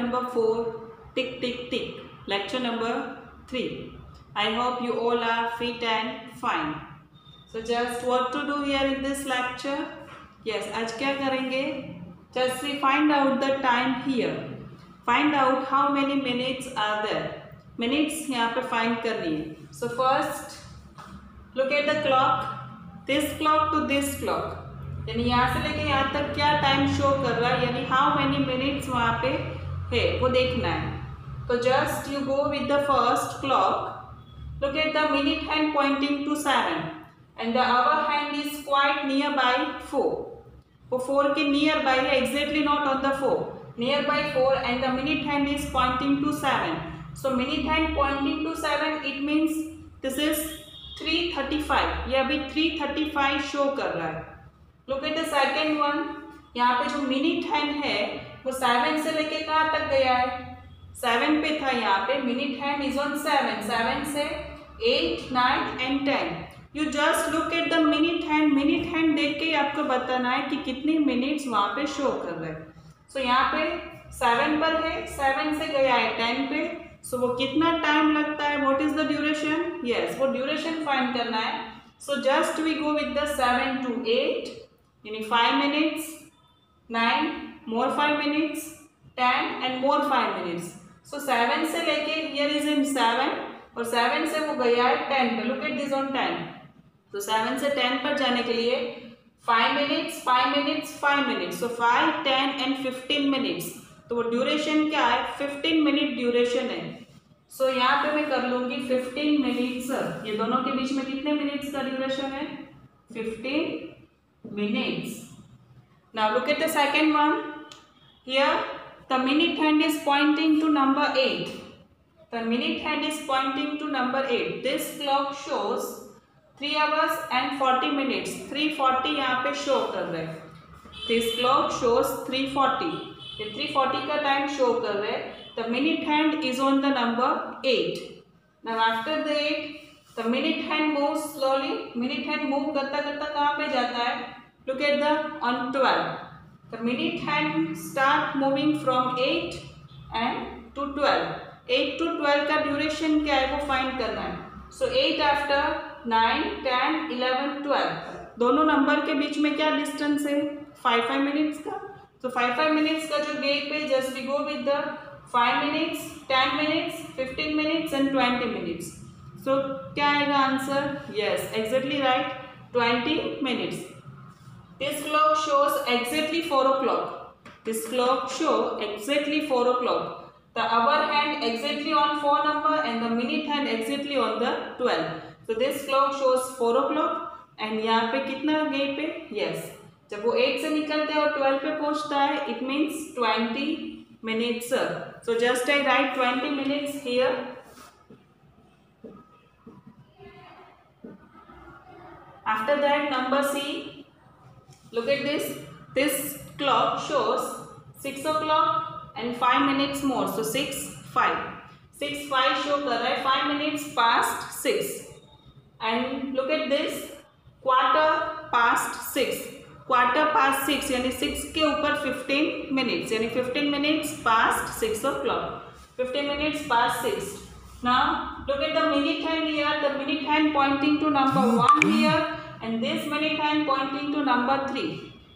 number 4, tick tick tick, lecture number 3. I hope you all are fit and fine. So just what to do here in this lecture? Yes, आज क्या करेंगे? Just we find out the time here. Find out how many minutes are there. Minutes यहाँ पे find करनी है. So first, look at the clock. This clock to this clock. यानी यहाँ से लेके यहाँ तक क्या टाइम शो कर रहा है, यानी हाउ मेनी मिनट्स वहाँ पे है वो देखना है. तो just you go with the first clock. Look at the minute hand pointing to 7 and the hour hand is quite near by 4. वो 4 के नियर बाय है, exactly not on the 4, near by 4 and the minute hand is pointing to 7. So minute hand pointing to 7 it means this is 3:35. ये अभी 3:35 show कर रहा है. Look at the second one. यहाँ पे जो मिनट हैंड है वो 7 से लेके कहाँ तक गया है? 7 पे था. यहाँ पे मिनट हैंड इज ऑन 7. 7 से 8, 9 and 10. You just look at the minute hand. Minute hand देख के आपको बताना है कि कितने मिनट्स वहाँ पे शो कर रहे हैं. सो यहाँ पे 7 पर है, 7 से गया है 10 पे. सो वो कितना टाइम लगता है? What is the duration? Yes, वो ड्यूरेशन फाइंड करना है. So just we go with the 7 to 8 यानी 5 minutes, 9 more 5 minutes, 10 and more 5 minutes. So 7 से लेके here is in 7 और 7 से वो गया है 10 पे. Look at this on 10. तो 7 से 10 पर जाने के लिए 5 minutes, 5 minutes, 5 minutes. So 5, 10 and 15 minutes. तो वो ड्यूरेशन क्या है? 15 मिनट ड्यूरेशन है. सो यहाँ पे मैं कर लूंगी 15 मिनट्स. ये दोनों के बीच में कितने मिनट्स का ड्यूरेशन है? 15 minutes. Now look at the second one. Here the minute hand is pointing to number 8. The minute hand is pointing to number 8. This clock shows 3 hours and 40 minutes. 3:40 यहाँ पे show कर रहे हैं. This clock shows 3:40. ये 3:40 का time show कर रहे हैं. The minute hand is on the number 8. Now after the 8, the minute hand moves slowly. Minute hand move करता करता कहाँ पे जाता है? Look at the on 12. The minute hand start moving from 8 and to 12. 8 to 12 का duration क्या है वो फाइंड करना है. So 8 after 9, 10, 11, 12. दोनों नंबर के बीच में क्या डिस्टेंस है? 5 मिनट्स का. So 5 मिनट्स का जो गैप है, just we go with the 5 minutes, 10 minutes, 15 minutes and 20 minutes. So क्या आएगा answer? Yes, exactly right, 20 minutes. This clock shows exactly 4 o'clock. This clock show exactly 4 o'clock. The hour hand exactly on 4 number and the minute hand exactly on the 12. So this clock shows 4 o'clock and यहाँ पे कितना gap है? Yes, जब वो 8 से निकलते हैं और 12 पे पहुँचता है, it means 20 minutes. So just I write 20 minutes here. After that, number C. Look at this. This clock shows 6 o'clock and 5 minutes more. So 6, 5. 6, 5 show कर रहा है 5 minutes past 6. And look at this. Quarter past 6. Quarter past 6 यानी 6 के ऊपर 15 minutes यानी 15 minutes past 6 o'clock. 15 minutes past 6. Now look at the minute hand here. The minute hand pointing to number 1 here and this minute hand pointing to number 3.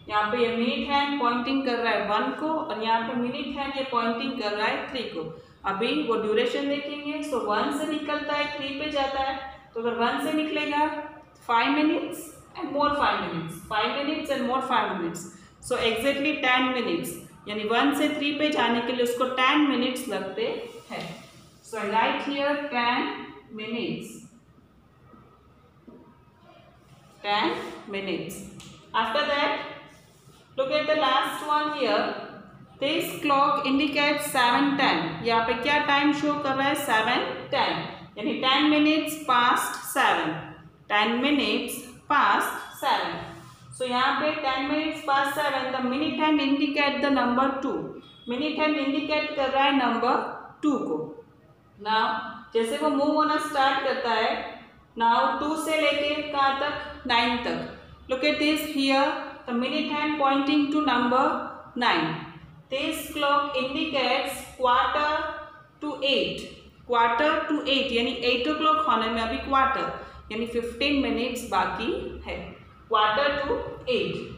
यहाँ पे ये minute hand pointing कर रहा है 1 को और यहाँ पे minute hand ये pointing कर रहा है 3 को. अभी वो ड्यूरेशन देखेंगे. So 1 से निकलता है 3 पे जाता है. तो अगर 1 से निकलेगा 5 minutes and more 5 minutes. 5 minutes and more 5 minutes. So exactly 10 minutes. यानी 1 से 3 पे जाने के लिए उसको 10 minutes लगते हैं. So I write here 10 minutes. 10 minutes. After that, look at the last one here. This clock indicates 7:10. यहाँ पे क्या टाइम शो कर रहा है? 7:10. यानी 10 minutes past 7. 10 minutes past 7. So यहाँ पे 10 minutes past 7. The minute hand indicate the number 2. Minute hand indicate कर रहा है number 2 को. Now जैसे वो मूव होना स्टार्ट करता है, now 2 से लेके कहाँ तक? 9 तक. Look at this here. The minute hand pointing to number 9. This clock indicates quarter to 8. Quarter to 8 यानी 8 o'clock होने में अभी क्वार्टर यानी 15 मिनट्स बाकी है. Quarter to 8.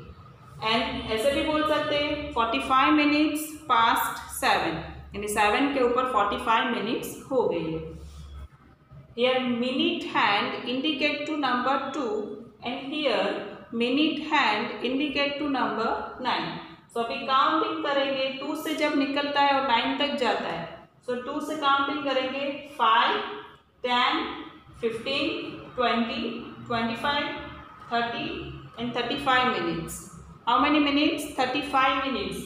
एंड ऐसे भी बोल सकते हैं 45 मिनट्स पास्ट 7 यानी 7 के ऊपर 45 मिनट्स हो गई है. Here minute hand indicate to number 2 and here minute hand indicate to number 9. So अभी काउंटिंग करेंगे 2 से जब निकलता है और 9 तक जाता है. So 2 से काउंटिंग करेंगे 5, 10, 15, 20, 25, 30 and 35 minutes. How many minutes? 35 minutes.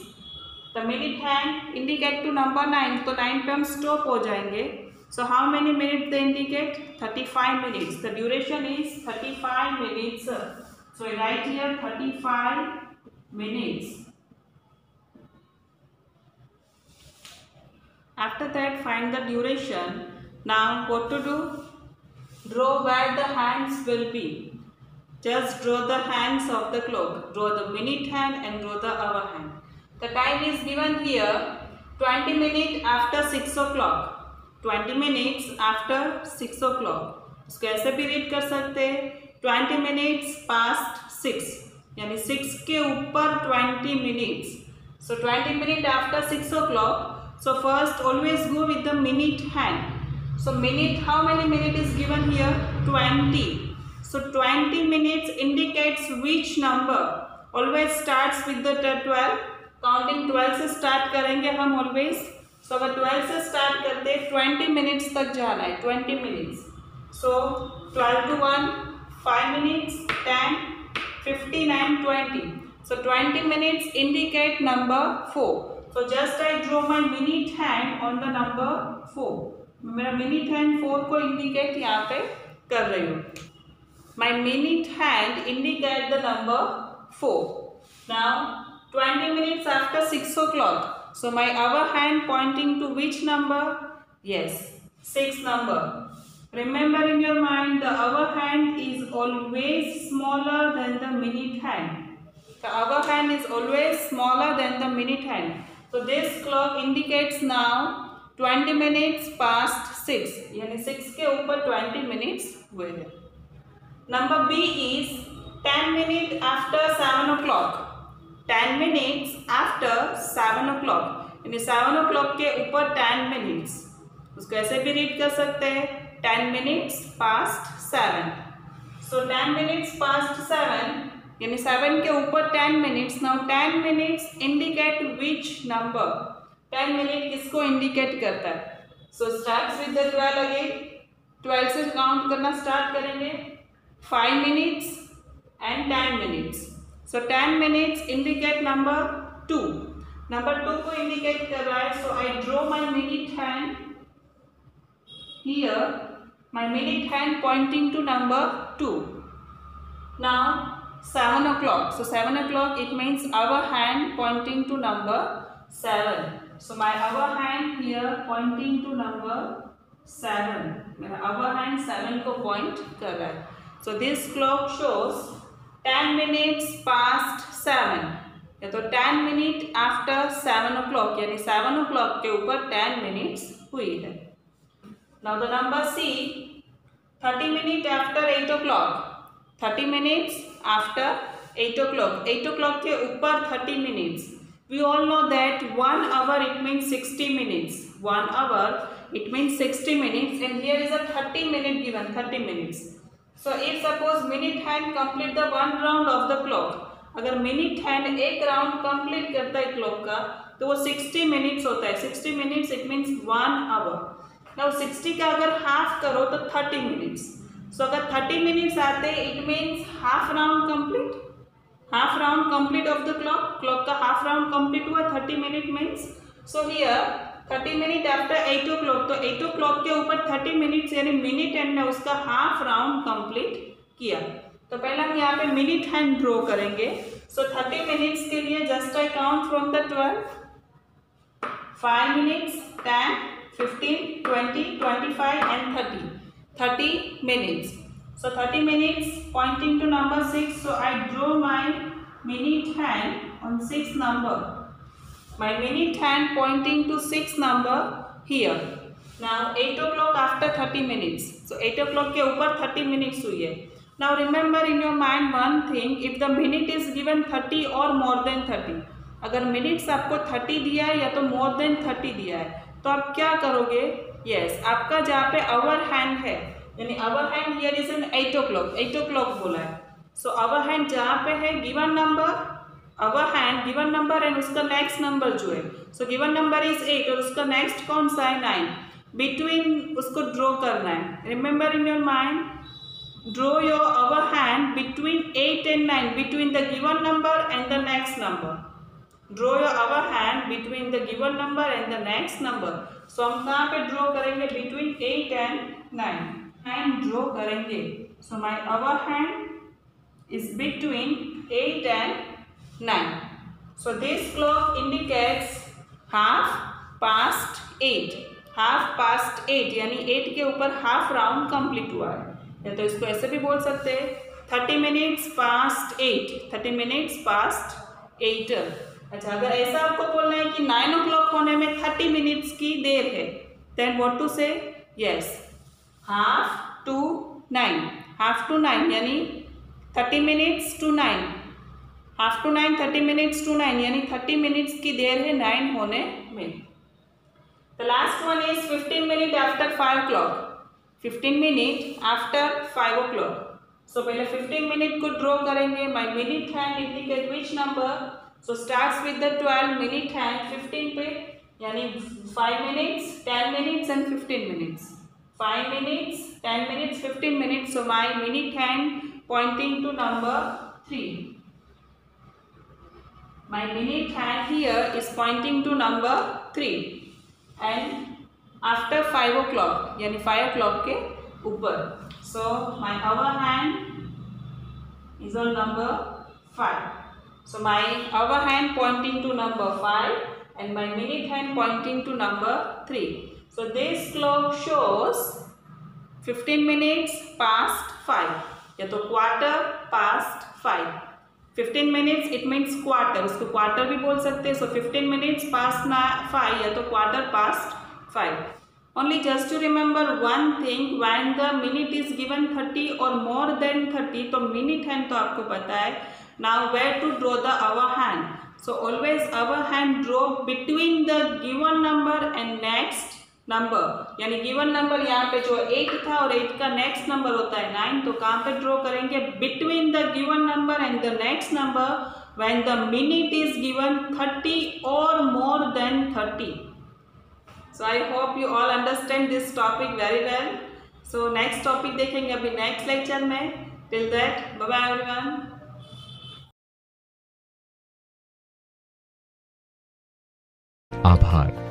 The minute hand indicate to number 9. तो 9 पे हम stop हो जाएंगे. So how many minutes they indicate? 35 minutes. The duration is 35 minutes. So I write here 35 minutes. After that find the duration. Now what to do? Draw where the hands will be. Just draw the hands of the clock. Draw the minute hand and draw the hour hand. The time is given here 20 minutes after 6 o'clock. 20 minutes after 6 o'clock. इसको ऐसे भी read कर सकते हैं 20 minutes past 6 यानी 6 के ऊपर 20 minutes. So 20 minutes after 6 o'clock. So first always go with the minute hand. So minute, how many minutes is given here? 20. So 20 minutes indicates which number? Always starts with the 12. Counting 12 से start करेंगे हम always. So अगर 12 से start करते 20 minutes तक जाना है 20 minutes. So 12 to 1, 5 minutes, 10, 15 and 20. So 20 minutes indicate number 4. So just I draw my minute hand on the number 4. मेरा minute hand 4 को indicate यहाँ पे कर रही हूँ. My minute hand indicate the number 4. Now 20 minutes after 6 o'clock. So my hour hand pointing to which number? Yes, 6 number. Remember in your mind the hour hand is always smaller than the minute hand. The hour hand is always smaller than the minute hand. So this clock indicates now 20 minutes past 6 यानी 6 के ऊपर 20 minutes हुए हैं. Number B is 10 minutes after 7 o'clock. 10 minutes after 7 o'clock यानी 7 o'clock के ऊपर 10 minutes. उसको ऐसे भी रीड कर सकते हैं 10 minutes past 7. So 10 minutes past 7 यानी 7 के ऊपर 10 minutes. Now 10 minutes indicate which number? 10 minutes किसको indicate करता है? So starts with the 12 again. 12 से काउंट करना स्टार्ट करेंगे 5 minutes and 10 minutes. So 10 minutes indicate number 2. Number 2 को indicate कर रहा है. So I draw my minute hand here. My minute hand pointing to number 2. Now 7 o'clock. So 7 o'clock it means our hand pointing to number 7. So my our hand here pointing to number 7. मेरा our hand 7 को point कर रहा है. So this clock shows 10 minutes past 7. या तो 10 minutes after 7 o'clock यानी 7 o'clock के ऊपर 10 minutes हुई है. Now the number C 30 minutes after 8 o'clock. 30 minutes after 8 o'clock. 8 o'clock के ऊपर 30 minutes. We all know that 1 hour it means 60 minutes. 1 hour it means 60 minutes and here is a 30 minute given 30 minutes. So if suppose minute hand complete the 1 round of the clock. अगर minute hand एक round complete करता है clock का तो वो 60 minutes होता है. 60 minutes it means 1 hour. Now 60 का अगर half करो तो 30 minutes. So अगर 30 minutes आते it means half round complete. Half round complete of the clock. Clock का half round complete हुआ 30 minute means. So here 30 minutes after 8 o'clock. तो 8 o'clock के ऊपर 30 minutes यानी minute hand ने उसका half round complete किया. तो पहले हम यहाँ पे minute hand draw करेंगे. So 30 minutes के लिए just I count from the 12. 5 minutes, 10, 15, 20, 25 and 30. 30 minutes. So 30 minutes pointing to number 6. So I draw my minute hand on 6 number. my minute hand pointing to 6 number here. Now 8 o'clock after 30 minutes. So 8 o'clock के ऊपर 30 minutes हुई है. Now remember in your mind one thing, if the minute is given 30 or more than 30, अगर minutes आपको 30 दिया है या तो more than 30 दिया है, तो आप क्या करोगे? Yes, आपका जहाँ पे our hand है, यानी our hand here is in 8 o'clock, 8 o'clock बोला है. So our hand जहाँ पे है given number, our hand given number and उसका next number जो है, so given number is 8 और उसका next कौन सा है 9, between उसको draw करना है. Remember in your mind, draw your our hand between 8 and 9, between the given number and the next number. Draw your our hand between the given number and the next number. So हम कहाँ पे draw करेंगे? Between 8 and 9. And draw करेंगे. So my our hand is between 8 and 9. So this clock indicates half past 8. Half past 8 यानी 8 के ऊपर half round complete हुआ है, या तो इसको ऐसे भी बोल सकते हैं 30 मिनट्स पास्ट 8, 30 मिनट्स पास्ट 8. अच्छा, अगर ऐसा आपको बोलना है कि 9 o'clock होने में 30 मिनट्स की देर है, then what to say? Yes, half to 9, half to 9 यानी 30 minutes to 9, half to 9 30 minutes to 9 यानी 30 मिनट्स की देर है 9 होने में. The last one is 15 minutes after 5 o'clock. 15 minutes after 5 o'clock. So पहले 15 minute को draw करेंगे. My minute hand indicate which number? So starts with the 12 minute hand 15 पे, यानी 5 minutes, 10 minutes and 15 minutes. 5 minutes, 10 minutes, 15 minutes. So my minute hand pointing to number 3. My minute hand here is pointing to number 3. And after 5 o'clock यानी 5 o'clock के ऊपर. So my our hand is on number 5. So my our hand pointing to number 5 and my minute hand pointing to number 3. So this clock shows 15 minutes past 5 या तो quarter past 5. 15 minutes it means quarter, उसको quarter भी बोल सकते हैं. So 15 minutes past 5 या तो quarter past 5. Only just to remember one thing, when the minute is given 30 or more than 30, तो minute hand तो आपको पता है. Now where to draw the our hand? So always our hand draw between the given number and next number, यानी given number यहाँ पे जो 8 था और 8 का नेक्स्ट नंबर होता है 9, तो कहाँ पे ड्रॉ करेंगे? Between the given number and the next number when the minute is given 30 और more than 30. So I hope you all understand this topic very well. So next topic देखेंगे अभी next lecture में. Till that bye bye everyone. आभार.